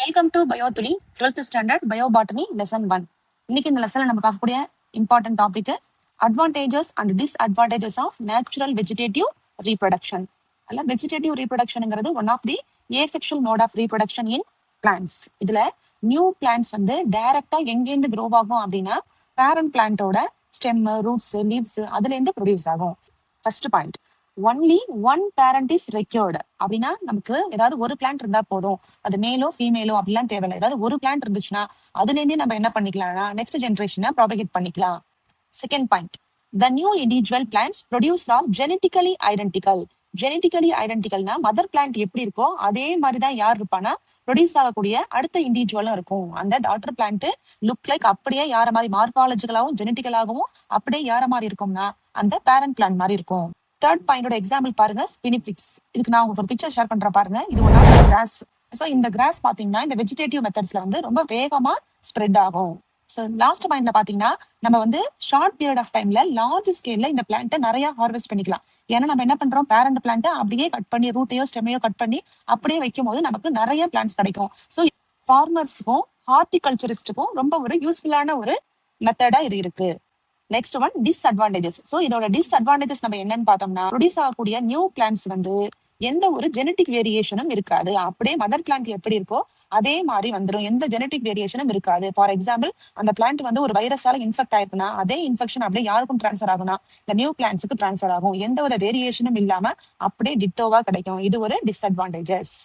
Welcome to Biothuli 12th standard bio botany lesson 1. இன்னைக்கு இந்த லெசன்ல நம்ம பார்க்கக்கூடிய important topic advantages and disadvantages of natural vegetative reproduction. அல்ல வெஜிடேட்டிவ் ரீப்ரொடக்ஷனுங்கிறது one of the asexual mode of reproduction in plants. இதுல new plants வந்து டைரக்டா எங்கேருந்து க்ரோ ஆகும் அப்படின்னா பேரண்ட் பிளான்ட்டோட ஸ்டெம், ரூட்ஸ், லீவ்ஸ் அதுல இருந்து ப்ரொடியூஸ் ஆகும். First point, only one parent is required. அப்படின்னா நமக்கு ஏதாவது ஒரு பிளான்ட் இருந்தா போதும், அது மேலோ ஃபீமேலோ அப்படிலாம் தேவையில்லை. ஏதாவது ஒரு பிளான்ட் இருந்துச்சுன்னா அதுல இருந்தே நம்ம என்ன பண்ணிக்கலாம்னா நெக்ஸ்ட் ஜென்ரேஷனை ப்ராபகேட் பண்ணிக்கலாம். Second point, the new individual plants produce are genetically identical. Genetically ஐடென்டிக்கல்னா மதர் பிளான்ட் எப்படி இருக்கோ அதே மாதிரிதான் யார் இருப்பானா ப்ரொடியூஸ் ஆகக்கூடிய அடுத்த இண்டிவிஜுவலும் இருக்கும். அந்த டாட்டர் பிளான்ட் லுக் லைக் அப்படியே யார மாதிரி மார்பாலஜிக்கலாவும் ஜெனட்டிக்கலாகவும் அப்படியே யார மாதிரி இருக்கும்னா அந்த பேரண்ட் பிளான்ட் மாதிரி இருக்கும். தேர்ட் பாயிண்டோட எக்ஸாம்பிள் பாருங்க, ஸ்பினிஃபிக்ஸ். இதுக்கு நான் உங்களுக்கு ஒரு பிக்சர் ஷேர் பண்றேன் பாருங்க. இது ஒன் ஆஃப் கிராஸ். ஸோ இந்த கிராஸ் பாத்தீங்கன்னா இந்த வெஜிடேட்டிவ் மெத்தட்ஸ்ல வந்து ரொம்ப வேகமா ஸ்ப்ரெட் ஆகும். ஸோ லாஸ்ட் பாயிண்ட்ல பாத்தீங்கன்னா நம்ம வந்து ஷார்ட் பீரியட் ஆஃப் டைம்ல லார்ஜ் ஸ்கேல்ல இந்த பிளான்ட்டை நிறைய ஹார்வெஸ்ட் பண்ணிக்கலாம். ஏன்னா நம்ம என்ன பண்றோம், பேரண்ட் பிளான்ட்டை அப்படியே கட் பண்ணி ரூட்டையோ ஸ்டெமையோ கட் பண்ணி அப்படியே வைக்கும் போது நமக்கு நிறைய பிளான்ட்ஸ் கிடைக்கும். ஸோ ஃபார்மர்ஸுக்கும் ஹார்டிகல்ச்சரிஸ்டுக்கும் ரொம்ப ஒரு யூஸ்ஃபுல்லான ஒரு மெத்தடா இது இருக்கு. Next one, disadvantages. ஸோ இதோட டிஸ்அட்வான்டேஜஸ் நம்ம என்னன்னு பார்த்தோம்னா ப்ரொடியூஸ் ஆகக்கூடிய நியூ பிளான்ட்ஸ் வந்து எந்த ஒரு ஜெனட்டிக் வேரியேஷனும் இருக்காது. அப்படியே மதர் பிளான்ட் எப்படி இருக்கோ அதே மாதிரி வந்துடும், எந்த ஜெனட்டிக் வேரியேஷனும் இருக்காது. ஃபார் எக்ஸாம்பிள், அந்த பிளான்ட் வந்து ஒரு வைரஸால இன்ஃபெக்ட் ஆயிருக்குன்னா அதே இன்ஃபெக்ஷன் அப்படியே யாருக்கும் டிரான்ஸ்ஃபர் ஆகும்னா இந்த நியூ பிளான்ட்ஸுக்கு டிரான்ஸ்ஃபர் ஆகும். எந்த ஒரு வேரியேஷனும் இல்லாம அப்படியே டிட்டோவா கிடைக்கும். இது ஒரு டிஸ்அட்வான்டேஜஸ்.